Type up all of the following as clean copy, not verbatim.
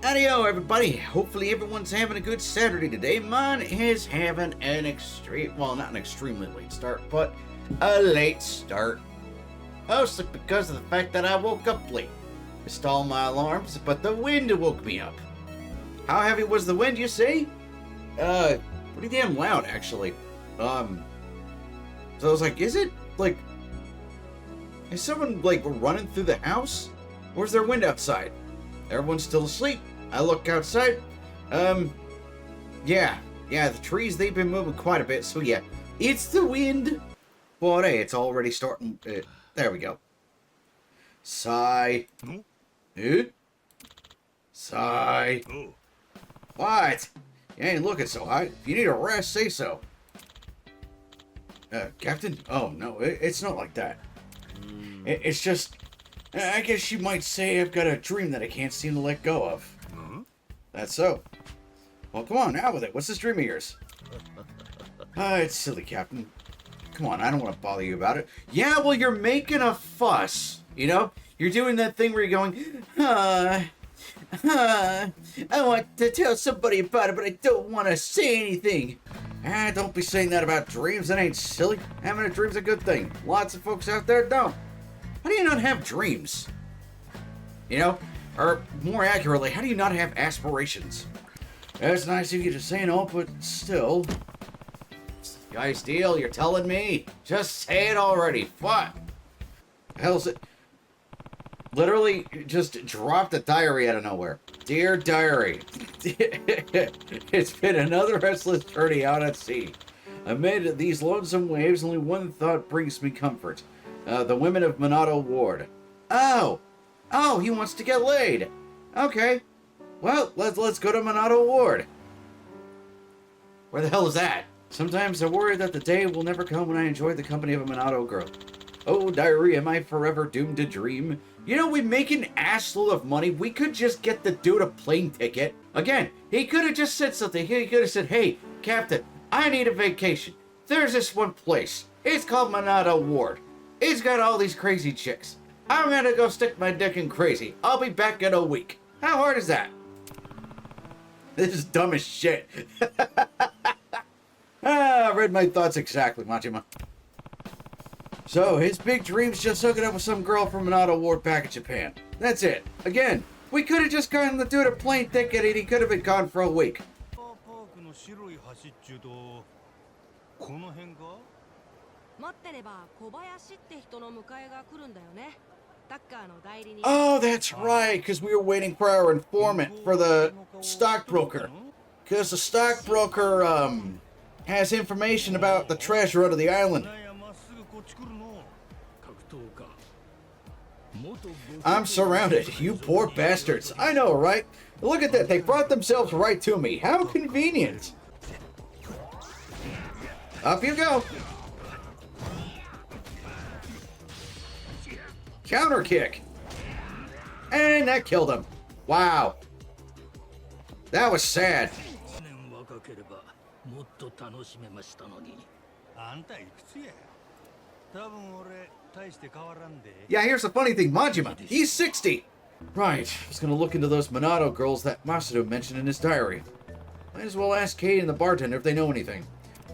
Howdy-o, everybody. Hopefully everyone's having a good Saturday today. Mine is having an not an extremely late start, but a late start. Mostly because of the fact that I woke up late. Missed all my alarms, but the wind woke me up. How heavy was the wind, you say? Pretty damn loud, actually. So I was like, is someone, running through the house? Or is there wind outside? Everyone's still asleep. I look outside. Yeah, the trees, they've been moving quite a bit, so yeah. It's the wind. But hey, it's already starting. There we go. Sigh. Sigh. What? You ain't looking so hot. If you need a rest, say so. Captain? Oh, no, it's not like that. It's just... I guess you might say I've got a dream that I can't seem to let go of. That's so. Well, come on, out with it. What's this dream of yours? It's silly, Captain. Come on, I don't want to bother you about it. Yeah, well, you're making a fuss. You know? You're doing that thing where you're going, I want to tell somebody about it, but I don't want to say anything. Don't be saying that about dreams. That ain't silly. Having a dream's a good thing. Lots of folks out there don't. How do you not have dreams? You know? Or, more accurately, how do you not have aspirations? That's nice of you to say no, but still. Guy's deal, you're telling me? Just say it already. What? The hell's it? Literally, just dropped a diary out of nowhere. Dear diary, it's been another restless journey out at sea. Amid these lonesome waves, only one thought brings me comfort. The women of Minato Ward. Oh, he wants to get laid. Okay, well, let's go to Minato Ward. Where the hell is that? Sometimes I worry that the day will never come when I enjoy the company of a Minato girl. Oh, diary, am I forever doomed to dream? You know, we make an assload of money. We could just get the dude a plane ticket. Again, he could have just said something. He could have said, hey, Captain, I need a vacation. There's this one place. It's called Minato Ward. It's got all these crazy chicks. I'm gonna go stick my dick in crazy. I'll be back in a week. How hard is that? This is dumb as shit. I read my thoughts exactly, Majima. So, his big dream's just hooking up with some girl from Minato Ward back in Japan. That's it. Again, we could have just gotten the dude a plane ticket and he could have been gone for a week. Oh, that's right, because we were waiting for our informant for the stockbroker. Because the stockbroker, has information about the treasure under the island. I'm surrounded, you poor bastards. I know, right? Look at that, they brought themselves right to me. How convenient. Up you go. Counter kick. And that killed him. Wow. That was sad. Yeah, here's the funny thing, Majima, he's 60! Right, I was gonna look into those Minato girls that Masato mentioned in his diary. Might as well ask Kate and the bartender if they know anything.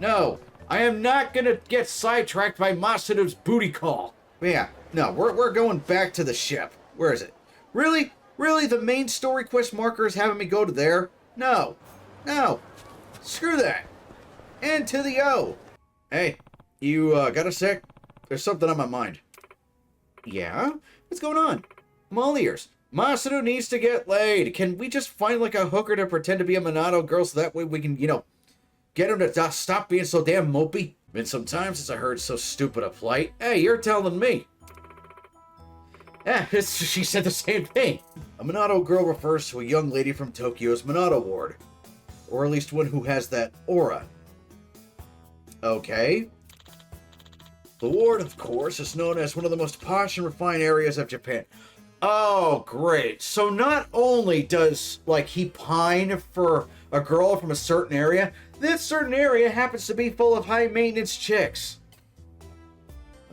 No, I am not gonna get sidetracked by Masato's booty call. But yeah, no, we're going back to the ship. Where is it? Really? Really, the main story quest marker is having me go to there? No. Screw that. And to the O. Hey, you got a sec? There's something on my mind. Yeah? What's going on? I'm all ears. Masato needs to get laid. Can we just find like a hooker to pretend to be a Minato girl so that way we can, get him to stop being so damn mopey? Been some time since I heard so stupid a plight. Hey, you're telling me. Yeah, she said the same thing. A Minato girl refers to a young lady from Tokyo's Minato Ward. Or at least one who has that aura. Okay. The ward, of course, is known as one of the most posh and refined areas of Japan. Oh, great. So not only does, he pine for a girl from a certain area, this certain area happens to be full of high-maintenance chicks.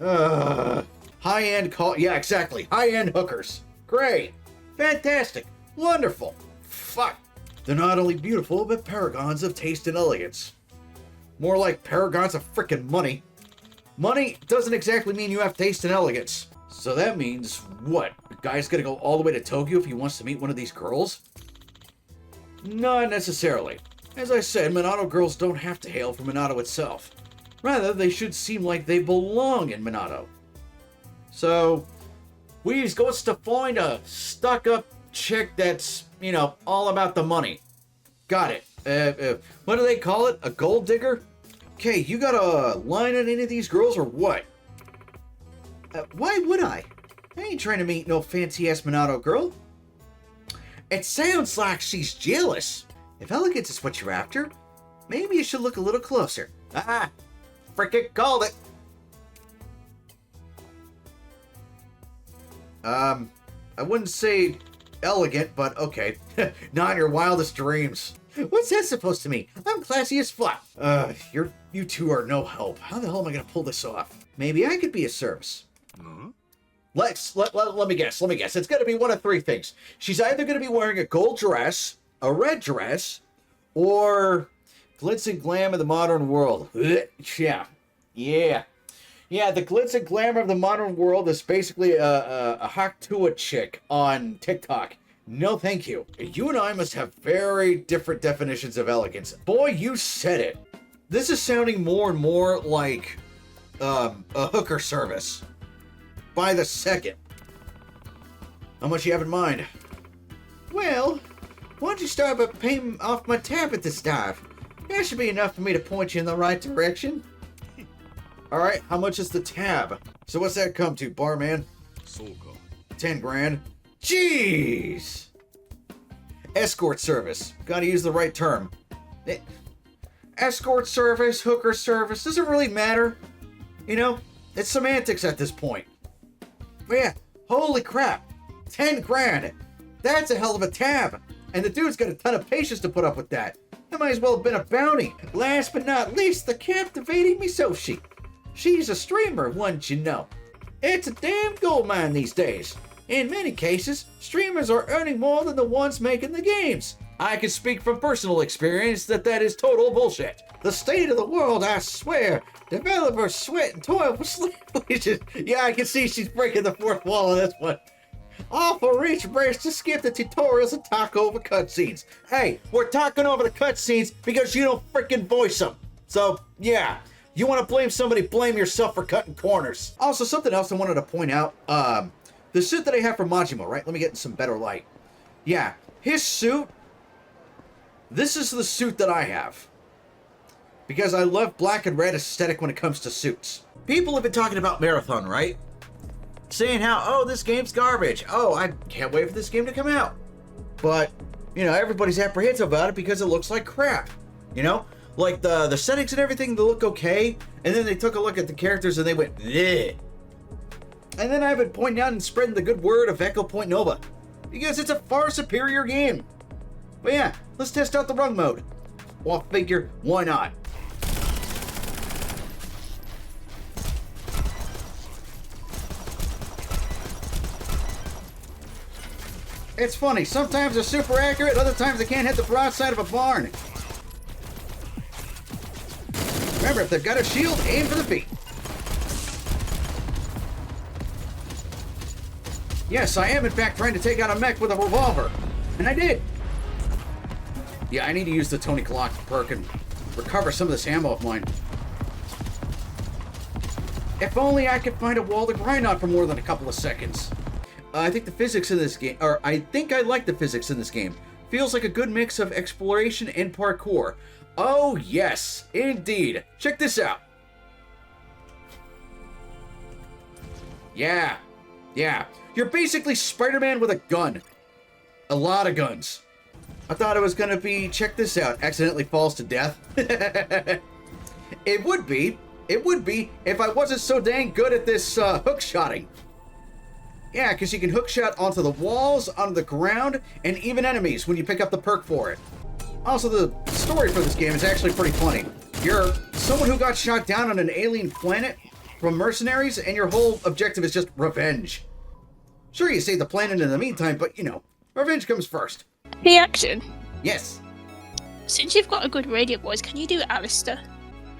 High-end yeah, exactly. High-end hookers. Great. Fantastic. Wonderful. fuck. They're not only beautiful, but paragons of taste and elegance. More like paragons of frickin' money. Money doesn't exactly mean you have taste and elegance. So that means, what? The guy's gonna go all the way to Tokyo if he wants to meet one of these girls? Not necessarily. As I said, Minato girls don't have to hail from Minato itself. Rather, they should seem like they belong in Minato. So, we's going to find a stuck-up chick that's, you know, all about the money. Got it. What do they call it? A gold digger? Okay, you got a line on any of these girls or what? Why would I? I ain't trying to meet no fancy-ass Minato girl. It sounds like she's jealous. If elegance is what you're after, maybe you should look a little closer. Ah, frickin' called it. I wouldn't say elegant, but okay. Not in your wildest dreams. What's that supposed to mean? I'm classy as fuck. You two are no help. How the hell am I gonna pull this off? Maybe I could be of service. Let me guess. It's gonna be one of three things. She's either gonna be wearing a gold dress, a red dress, or glitz and glam of the modern world. Yeah, the glitz and glamour of the modern world is basically a Haktua chick on TikTok. No thank you. You and I must have very different definitions of elegance. Boy, you said it. This is sounding more and more like a hooker service. By the second. How much you have in mind? Well, why don't you start by paying off my tab at the start? That should be enough for me to point you in the right direction. Alright, how much is the tab? So what's that come to, barman? 10 grand. Jeez! Escort service. Gotta use the right term. Escort service, hooker service, doesn't really matter. You know, it's semantics at this point. But yeah, holy crap. 10 grand. That's a hell of a tab. And the dude's got a ton of patience to put up with that. That might as well have been a bounty. Last but not least, the captivating Misoshi. She's a streamer, wouldn't you know? It's a damn gold mine these days. In many cases, streamers are earning more than the ones making the games. I can speak from personal experience that is total bullshit. The state of the world, I swear. Developers sweat and toil for sleep. Yeah, I can see she's breaking the fourth wall on this one. All for reach brace to skip the tutorials and talk over cutscenes. Hey, we're talking over the cutscenes because you don't freaking voice them. So, yeah. You want to blame somebody, blame yourself for cutting corners. Also, something else I wanted to point out. The suit that I have from Majima, right? Let me get in some better light. Yeah, his suit. This is the suit that I have. Because I love black and red aesthetic when it comes to suits. People have been talking about Marathon, right? Saying how, oh, this game's garbage. Oh, I can't wait for this game to come out. But, you know, everybody's apprehensive about it because it looks like crap. You know? Like, the settings and everything, they look okay. And then they took a look at the characters and they went, bleh. And then I've been pointing out and spreading the good word of Echo Point Nova. Because it's a far superior game. But yeah, let's test out the run mode. Well, figure, why not? It's funny, sometimes they're super accurate, other times they can't hit the broadside of a barn. Remember, if they've got a shield, aim for the feet. Yes, I am in fact trying to take out a mech with a revolver. And I did. Yeah, I need to use the Tony Clock perk and recover some of this ammo of mine. If only I could find a wall to grind on for more than a couple of seconds. I think the physics in this game, or I think I like the physics in this game. Feels like a good mix of exploration and parkour. Oh yes, indeed. Check this out. Yeah. You're basically Spider-Man with a gun. A lot of guns. I thought it was gonna be, check this out, accidentally falls to death. It would be if I wasn't so dang good at this hook shotting. Yeah, because you can hook shot onto the walls, onto the ground, and even enemies when you pick up the perk for it. Also, the story for this game is actually pretty funny. You're someone who got shot down on an alien planet from mercenaries, and your whole objective is just revenge. Sure, you save the planet in the meantime, but, you know, Revenge comes first. Reaction. Yes. Since you've got a good radio voice, can you do Alistair?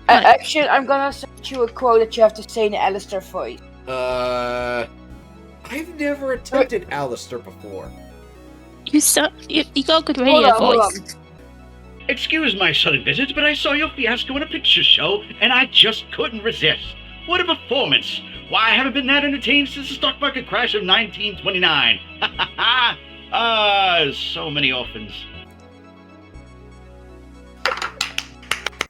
Action, I'm gonna send you a quote that you have to say in the Alistair voice. I've never attempted Alistair before. You got a good radio Hold voice. on. Excuse my sudden visit, but I saw your fiasco in a picture show, and I just couldn't resist. What a performance! Why, I haven't been that entertained since the stock market crash of 1929. Ha ha ha! Ah, so many orphans.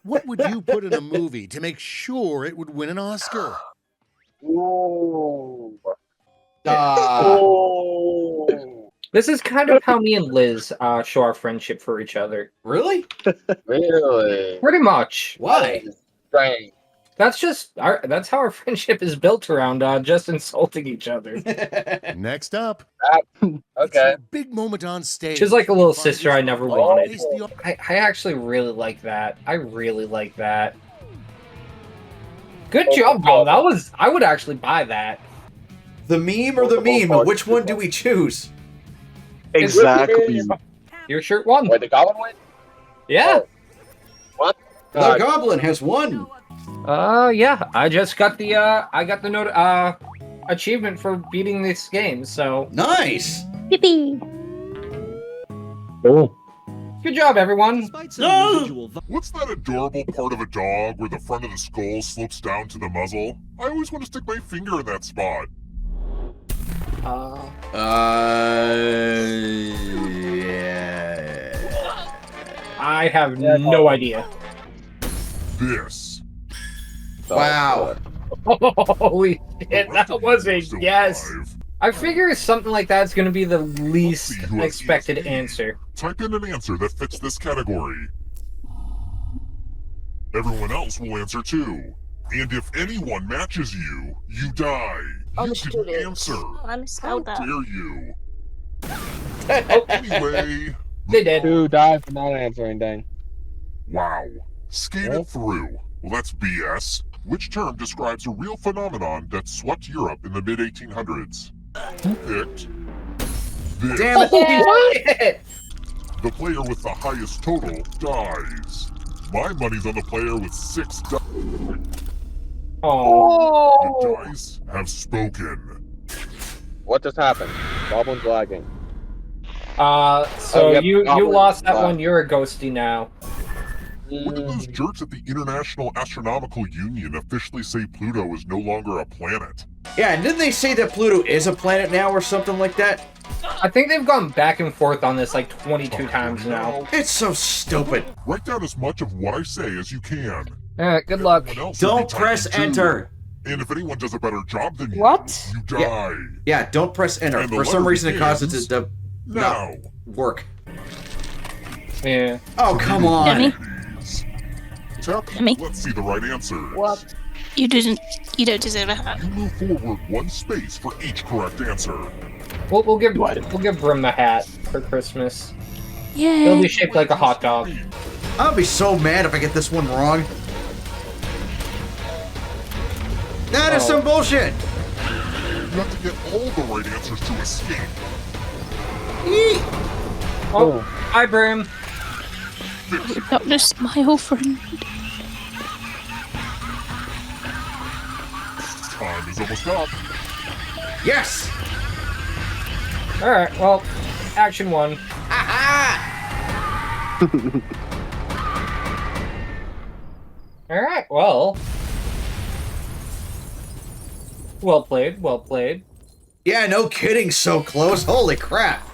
What would you put in a movie to make sure it would win an Oscar? Ooh. This is kind of how me and Liz show our friendship for each other. Really? Really? Pretty much. Why? Strange. That's just that's how our friendship is built around just insulting each other. Next up, Okay. a big moment on stage. She's like a little sister I never wanted. Face the- I actually really like that. I really like that. Good job, bro. I would actually buy that. The meme or the meme? Which one do we choose? Exactly. Your shirt won. Wait, the goblin win? Yeah. What? The Goblin has won. Yeah. I just got the achievement for beating this game. So Nice. Yippee! cool. Good job, everyone. What's that adorable part of a dog where the front of the skull slopes down to the muzzle? I always want to stick my finger in that spot. Yeah. I have no idea. This. Wow. Holy shit, that was a Still yes. alive. I figure something like that's going to be the least see who has expected ESP. answer. Type in an answer that fits this category. Everyone else will answer too. And if anyone matches you, you die. You Understood didn't it. answer. I How misspelled that. dare you? Anyway, They did. Who died for not answering, dang. wow. Skated What? through. Well, that's BS. Which term describes a real phenomenon that swept Europe in the mid-1800s? Who picked this? Damn it. What? The player with the highest total dies. My money's on the player with 6 dice. Oh. The dice have spoken. What just happened? Goblin's lagging. So yep, you Goblin. lost that one. You're a ghosty now. When did those jerks at the International Astronomical Union officially say Pluto is no longer a planet? Yeah, and didn't they say that Pluto is a planet now or something like that? I think they've gone back and forth on this like 22 times now. It's so stupid. Write down as much of what I say as you can. Alright, good luck. Everyone else will be Don't press typing too. enter. And if anyone does a better job than you, What? you die. Yeah, don't press enter. And the For some letter reason it causes begins it to Now. work. Yeah. Oh, come on. Demi, Tap. Me? Let's see the right answers. What? you don't deserve a hat. You move forward 1 space for each correct answer. We'll give Brim the hat for Christmas. Yeah. It'll be shaped like a hot dog. I'll be so mad if I get this one wrong. That is Oh. some bullshit. You have to get all the right answers to escape. Eek. Oh, hi Brim. Not just my old friend. Time is almost up. Yes. Alright, well, action 1. Alright, well. Well played, well played. Yeah, no kidding. So close. Holy crap.